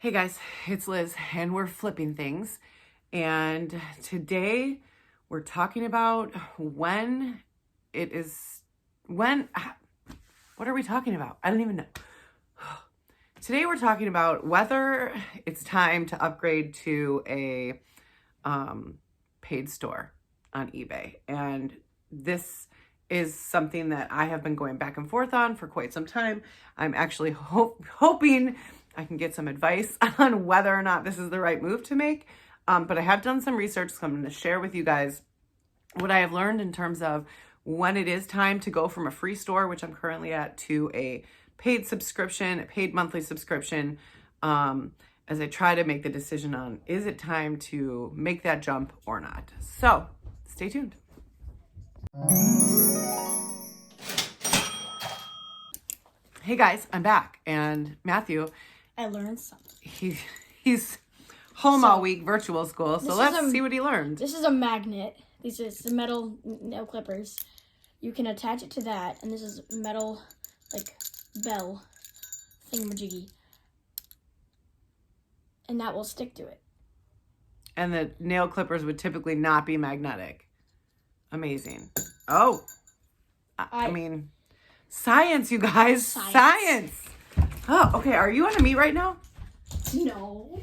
Hey guys, it's Liz and we're flipping things. And today we're talking about what are we talking about? I don't even know. Today we're talking about whether it's time to upgrade to a paid store on eBay. And this is something that I have been going back and forth on for quite some time. I'm actually hoping I can get some advice on whether or not this is the right move to make. But I have done some research, so I'm going to share with you guys what I have learned in terms of when it is time to go from a free store, which I'm currently at, to a paid subscription, a paid monthly subscription, as I try to make the decision on, is it time to make that jump or not? So stay tuned. Hey guys, I'm back. And Matthew, I learned something. He's home all week, virtual school. So let's see what he learned. This is a magnet. These are the metal nail clippers. You can attach it to that, and this is metal, like, bell thingamajiggy. And that will stick to it. And the nail clippers would typically not be magnetic. Amazing. Oh, I mean, science, you guys. Science. Oh, okay. Are you on a Meet right now? No.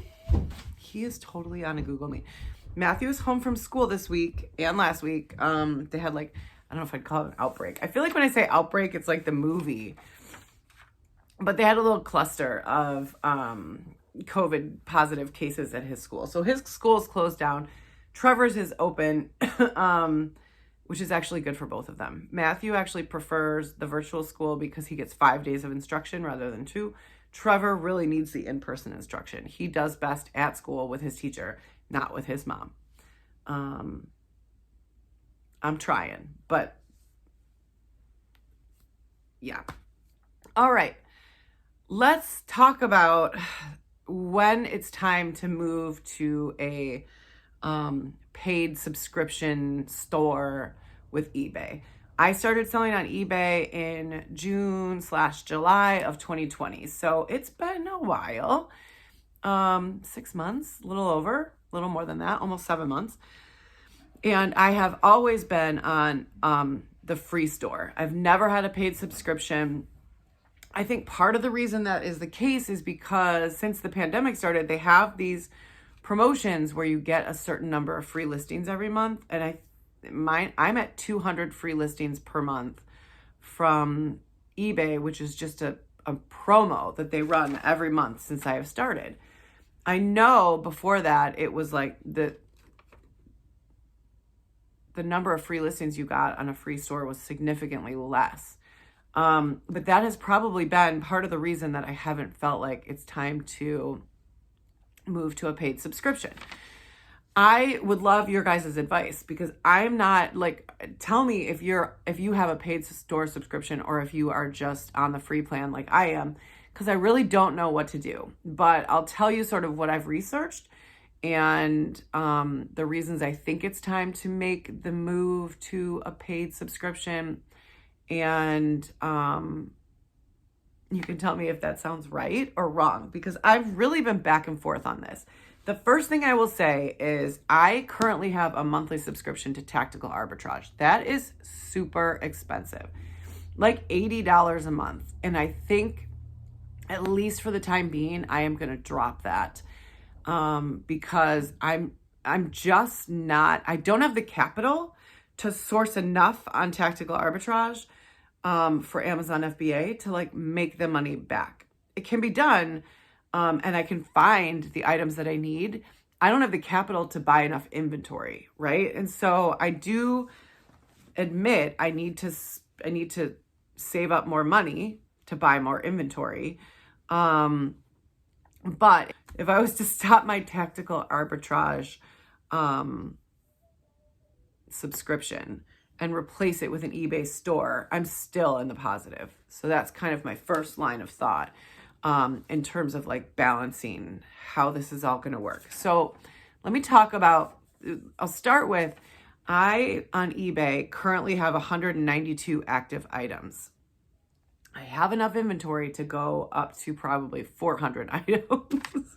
He is totally on a Google Meet. Matthew is home from school this week and last week. They had I don't know if I'd call it an outbreak. I feel like when I say outbreak, it's like the movie. But they had a little cluster of COVID positive cases at his school. So his school is closed down. Trevor's is open, which is actually good for both of them. Matthew actually prefers the virtual school because he gets 5 days of instruction rather than 2. Trevor really needs the in-person instruction. He does best at school with his teacher, not with his mom. I'm trying, but yeah. All right. Let's talk about when it's time to move to a paid subscription store with eBay. I started selling on eBay in June/July of 2020. So it's been a while. 6 months, a little more than that, almost 7 months. And I have always been on the free store. I've never had a paid subscription. I think part of the reason that is the case is because since the pandemic started, they have these promotions where you get a certain number of free listings every month. And I'm at 200 free listings per month from eBay, which is just a promo that they run every month since I have started. I know before that it was like the number of free listings you got on a free store was significantly less. But that has probably been part of the reason that I haven't felt like it's time to move to a paid subscription. I would love your guys' advice because I'm not tell me if you have a paid store subscription or if you are just on the free plan like I am, because I really don't know what to do. But I'll tell you sort of what I've researched and the reasons I think it's time to make the move to a paid subscription. And you can tell me if that sounds right or wrong, because I've really been back and forth on this. The first thing I will say is I currently have a monthly subscription to Tactical Arbitrage. That is super expensive, like $80 a month. And I think, at least for the time being, I am going to drop that because I'm just not, I don't have the capital to source enough on Tactical Arbitrage for Amazon FBA to make the money back. It can be done. And I can find the items that I need. I don't have the capital to buy enough inventory, right? And so I do admit I need to save up more money to buy more inventory. But if I was to stop my Tactical Arbitrage subscription and replace it with an eBay store, I'm still in the positive. So that's kind of my first line of thought. In terms of balancing how this is all going to work. So let me talk about, I'll start with, I on eBay currently have 192 active items. I have enough inventory to go up to probably 400 items.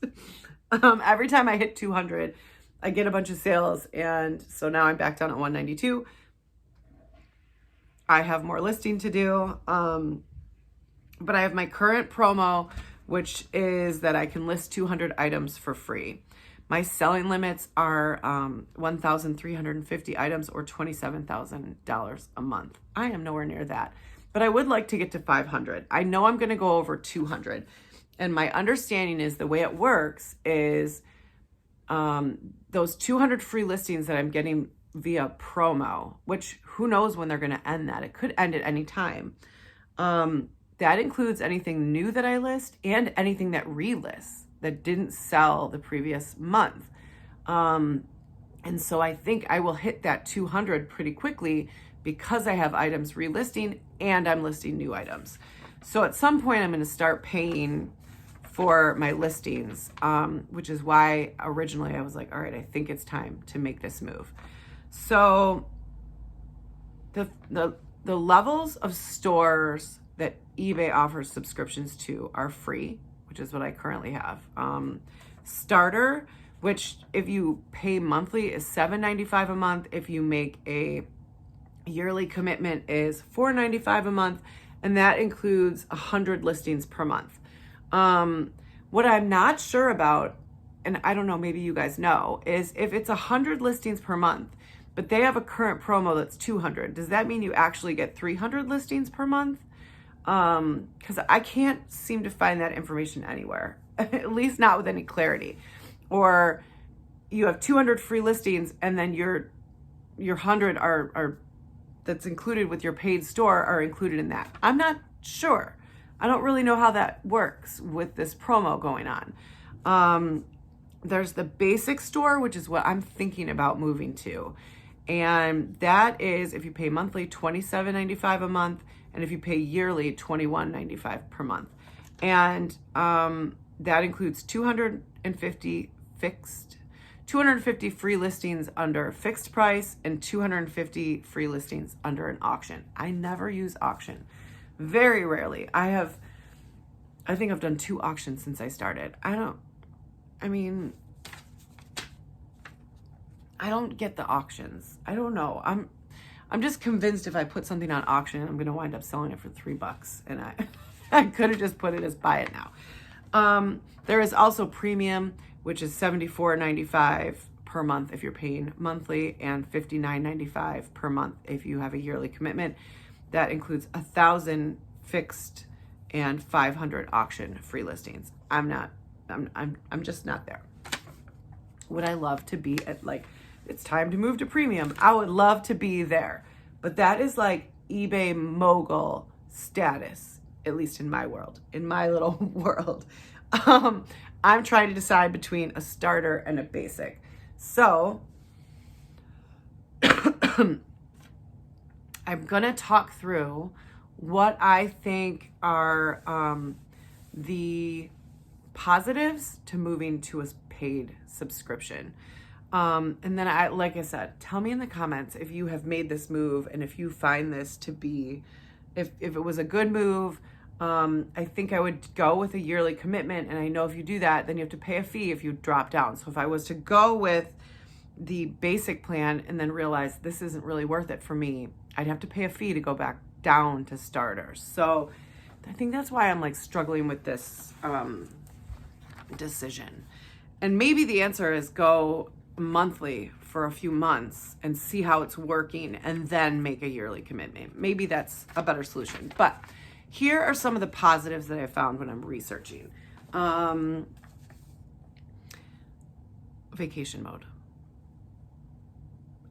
Every time I hit 200, I get a bunch of sales. And so now I'm back down at 192. I have more listing to do. But I have my current promo, which is that I can list 200 items for free. My selling limits are 1,350 items or $27,000 a month. I am nowhere near that, but I would like to get to 500. I know I'm going to go over 200. And my understanding is the way it works is those 200 free listings that I'm getting via promo, which who knows when they're going to end that. It could end at any time. That includes anything new that I list and anything that relists that didn't sell the previous month. And so I think I will hit that 200 pretty quickly because I have items relisting and I'm listing new items. So at some point I'm going to start paying for my listings, which is why originally I was like, all right, I think it's time to make this move. So the levels of stores that eBay offers subscriptions to are free, which is what I currently have. Starter, which if you pay monthly is $7.95 a month. If you make a yearly commitment is $4.95 a month, and that includes 100 listings per month. What I'm not sure about, and I don't know, maybe you guys know, is if it's 100 listings per month, but they have a current promo that's 200, does that mean you actually get 300 listings per month? Because I can't seem to find that information anywhere, at least not with any clarity. Or you have 200 free listings and then your 100 are that's included with your paid store are included in that. I'm not sure. I don't really know how that works with this promo going on. There's the basic store, which is what I'm thinking about moving to. And that is, if you pay monthly, $27.95 a month. And if you pay yearly, $21.95 per month. And that includes 250 free listings under fixed price and 250 free listings under an auction. I never use auction. Very rarely. I think I've done 2 auctions since I started. I don't get the auctions. I don't know. I'm just convinced if I put something on auction, I'm going to wind up selling it for $3. And I could have just put it as buy it now. There is also premium, which is $74.95 per month if you're paying monthly, and $59.95 per month if you have a yearly commitment. That includes 1,000 fixed and 500 auction free listings. I'm just not there. Would I love to be at, like, it's time to move to premium? I would love to be there, but that is like eBay mogul status, at least in my world, in my little world. I'm trying to decide between a starter and a basic. So I'm gonna talk through what I think are the positives to moving to a paid subscription. And then like I said, tell me in the comments if you have made this move and if you find this to be, if it was a good move. I think I would go with a yearly commitment. And I know if you do that, then you have to pay a fee if you drop down. So if I was to go with the basic plan and then realize this isn't really worth it for me, I'd have to pay a fee to go back down to starters. So I think that's why I'm like struggling with this decision. And maybe the answer is go monthly for a few months and see how it's working and then make a yearly commitment. Maybe that's a better solution. But here are some of the positives that I found when I'm researching. Vacation mode.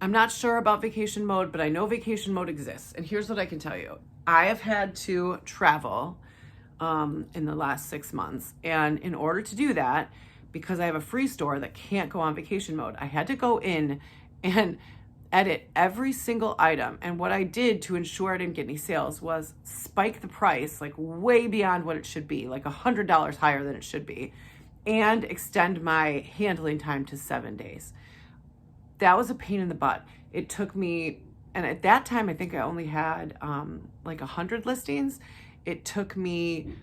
I'm not sure about vacation mode, but I know vacation mode exists. And here's what I can tell you. I have had to travel in the last 6 months. And in order to do that, because I have a free store that can't go on vacation mode, I had to go in and edit every single item. And what I did to ensure I didn't get any sales was spike the price like way beyond what it should be, like $100 higher than it should be, and extend my handling time to 7 days. That was a pain in the butt. It took me, and at that time, I think I only had like 100 listings. It took me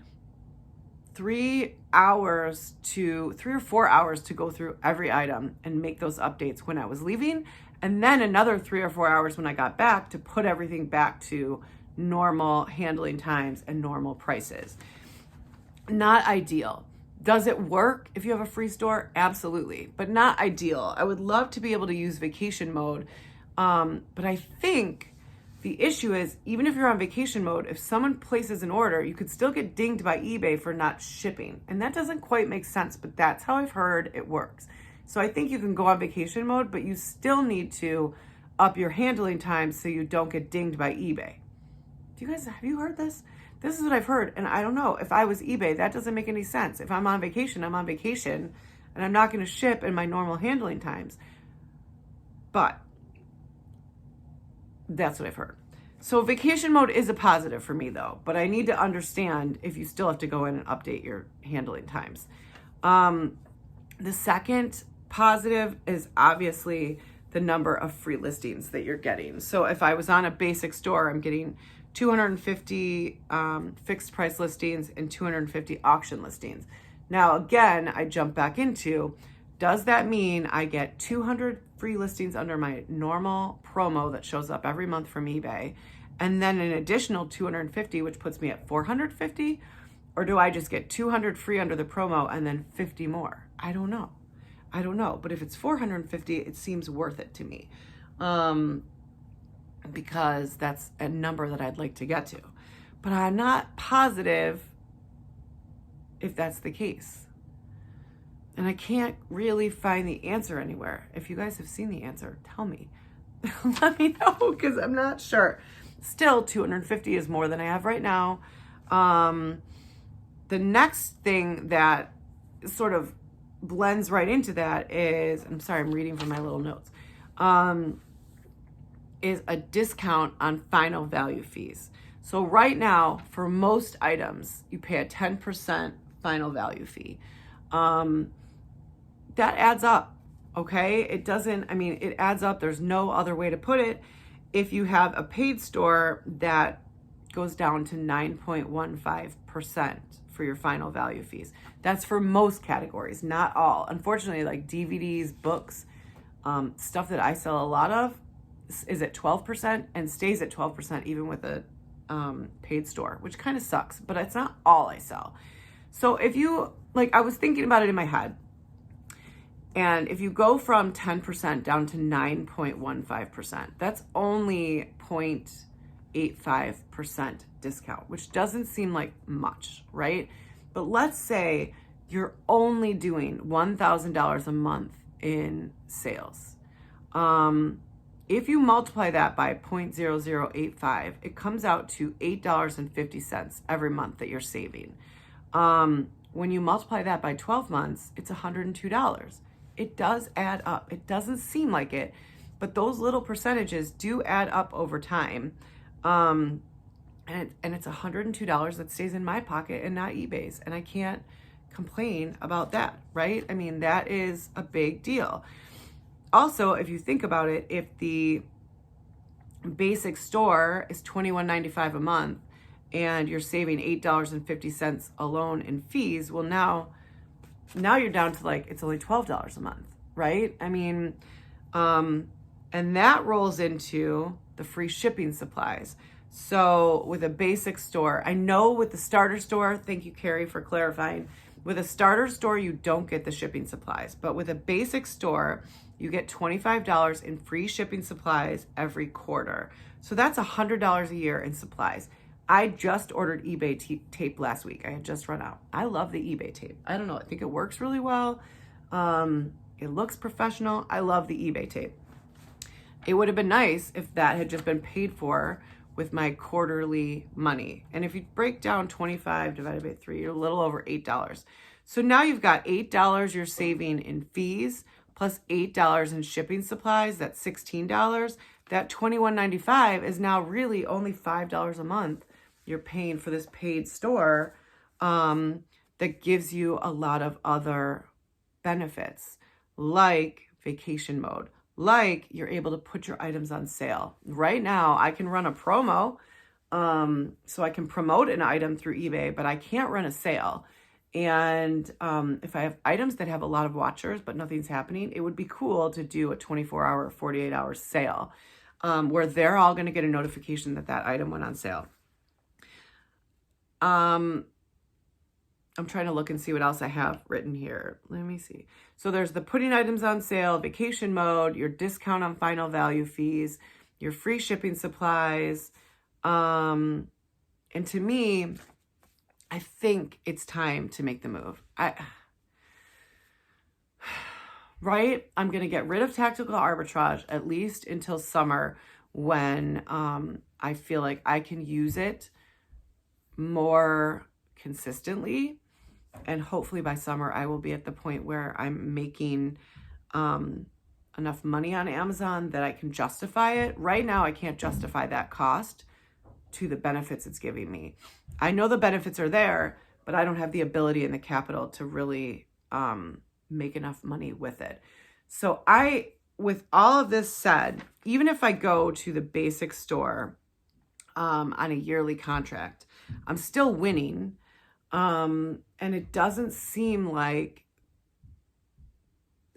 3 hours to 3 or 4 hours to go through every item and make those updates when I was leaving. And then another 3 or 4 hours when I got back to put everything back to normal handling times and normal prices. Not ideal. Does it work if you have a free store? Absolutely, but not ideal. I would love to be able to use vacation mode. But I think the issue is, even if you're on vacation mode, if someone places an order, you could still get dinged by eBay for not shipping. And that doesn't quite make sense, but that's how I've heard it works. So I think you can go on vacation mode, but you still need to up your handling time so you don't get dinged by eBay. Have you heard this? This is what I've heard, and I don't know. If I was eBay, that doesn't make any sense. If I'm on vacation, I'm on vacation, and I'm not going to ship in my normal handling times. But that's what I've heard. So vacation mode is a positive for me, though, but I need to understand if you still have to go in and update your handling times. The second positive is obviously the number of free listings that you're getting. So if I was on a basic store, I'm getting 250 fixed price listings and 250 auction listings. Now, again, I jump back into, does that mean I get 200 free listings under my normal promo that shows up every month from eBay, and then an additional 250, which puts me at 450? Or do I just get 200 free under the promo and then 50 more? I don't know. But if it's 450, it seems worth it to me. Because that's a number that I'd like to get to. But I'm not positive if that's the case. And I can't really find the answer anywhere. If you guys have seen the answer, tell me. Let me know, because I'm not sure. Still, 250 is more than I have right now. The next thing that sort of blends right into that is, I'm sorry, I'm reading from my little notes, is a discount on final value fees. So right now, for most items, you pay a 10% final value fee. That adds up, okay? It adds up. There's no other way to put it. If you have a paid store, that goes down to 9.15% for your final value fees. That's for most categories, not all. Unfortunately, like DVDs, books, stuff that I sell a lot of is at 12% and stays at 12% even with a paid store, which kind of sucks, but it's not all I sell. So if you, I was thinking about it in my head, and if you go from 10% down to 9.15%, that's only 0.85% discount, which doesn't seem like much, right? But let's say you're only doing $1,000 a month in sales. If you multiply that by 0.0085, it comes out to $8.50 every month that you're saving. When you multiply that by 12 months, it's $102. It does add up. It doesn't seem like it, but those little percentages do add up over time. And it's $102 that stays in my pocket and not eBay's. And I can't complain about that, right? I mean, that is a big deal. Also, if you think about it, if the basic store is $21.95 a month and you're saving $8.50 alone in fees, well, now you're down to it's only $12 a month, right? I mean, and that rolls into the free shipping supplies. So with a basic store, I know with the starter store, thank you, Carrie, for clarifying. With a starter store, you don't get the shipping supplies, but with a basic store, you get $25 in free shipping supplies every quarter. So that's $100 a year in supplies. I just ordered eBay tape last week. I had just run out. I love the eBay tape. I don't know. I think it works really well. It looks professional. I love the eBay tape. It would have been nice if that had just been paid for with my quarterly money. And if you break down 25 divided by 3, you're a little over $8. So now you've got $8 you're saving in fees plus $8 in shipping supplies. That's $16. That $21.95 is now really only $5 a month you're paying for this paid store, that gives you a lot of other benefits, like vacation mode, like you're able to put your items on sale. Right now, I can run a promo, so I can promote an item through eBay, but I can't run a sale. And if I have items that have a lot of watchers, but nothing's happening, it would be cool to do a 24-hour, 48-hour sale where they're all going to get a notification that that item went on sale. I'm trying to look and see what else I have written here. Let me see. So there's the putting items on sale, vacation mode, your discount on final value fees, your free shipping supplies. And to me, I think it's time to make the move. Right? I'm going to get rid of tactical arbitrage at least until summer when I feel like I can use it more consistently. And hopefully by summer, I will be at the point where I'm making enough money on Amazon that I can justify it. Right now, I can't justify that cost to the benefits it's giving me. I know the benefits are there, but I don't have the ability and the capital to really make enough money with it. So with all of this said, even if I go to the basic store on a yearly contract, I'm still winning. And it doesn't seem like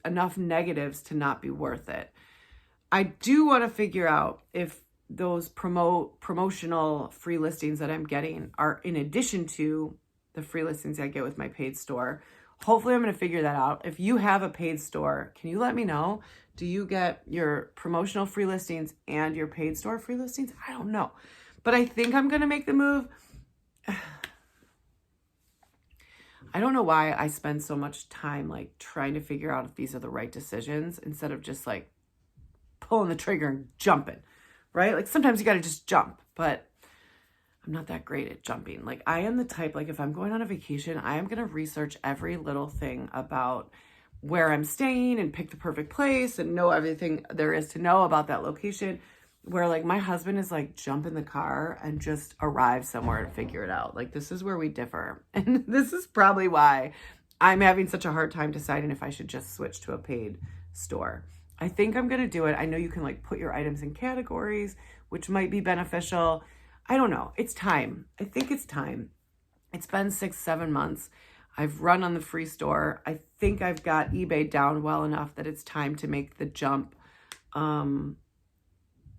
enough negatives to not be worth it. I do want to figure out if those promotional free listings that I'm getting are in addition to the free listings I get with my paid store. Hopefully I'm going to figure that out. If you have a paid store, can you let me know? Do you get your promotional free listings and your paid store free listings? I don't know. But I think I'm going to make the move. I don't know why I spend so much time like trying to figure out if these are the right decisions instead of just like pulling the trigger and jumping, right? Like sometimes you got to just jump, but I'm not that great at jumping. Like I am the type, like if I'm going on a vacation, I am going to research every little thing about where I'm staying and pick the perfect place and know everything there is to know about that location. Where like my husband is like jump in the car and just arrive somewhere and figure it out. Like this is where we differ. And this is probably why I'm having such a hard time deciding if I should just switch to a paid store. I think I'm going to do it. I know you can like put your items in categories, which might be beneficial. I don't know. It's time. I think it's time. It's been 6-7 months. I've run on the free store. I think I've got eBay down well enough that it's time to make the jump.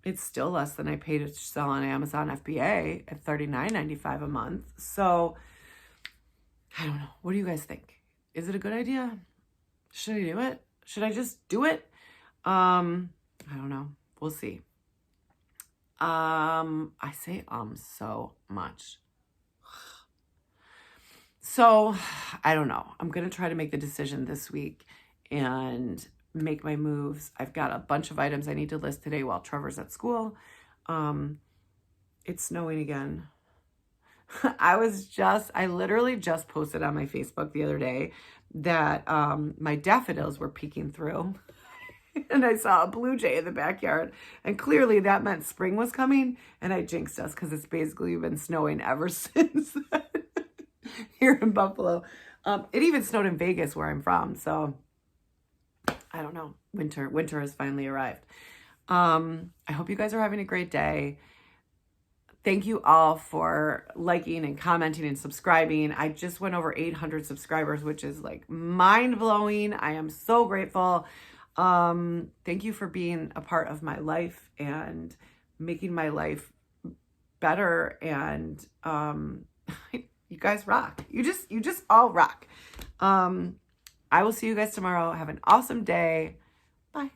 It's still less than I pay to sell on Amazon FBA at $39.95 a month. So I don't know. What do you guys think? Is it a good idea? Should I do it? Should I just do it? I don't know. We'll see. I say so much. So I don't know. I'm going to try to make the decision this week and make my moves. I've got a bunch of items I need to list today while Trevor's at school. It's snowing again. I literally just posted on my Facebook the other day that my daffodils were peeking through. And I saw a blue jay in the backyard. And clearly that meant spring was coming. And I jinxed us because it's basically been snowing ever since here in Buffalo. It even snowed in Vegas where I'm from. So I don't know. Winter has finally arrived. I hope you guys are having a great day. Thank you all for liking and commenting and subscribing. I just went over 800 subscribers, which is like mind-blowing. I am so grateful. Thank you for being a part of my life and making my life better. And you guys rock. You just all rock. I will see you guys tomorrow. Have an awesome day. Bye.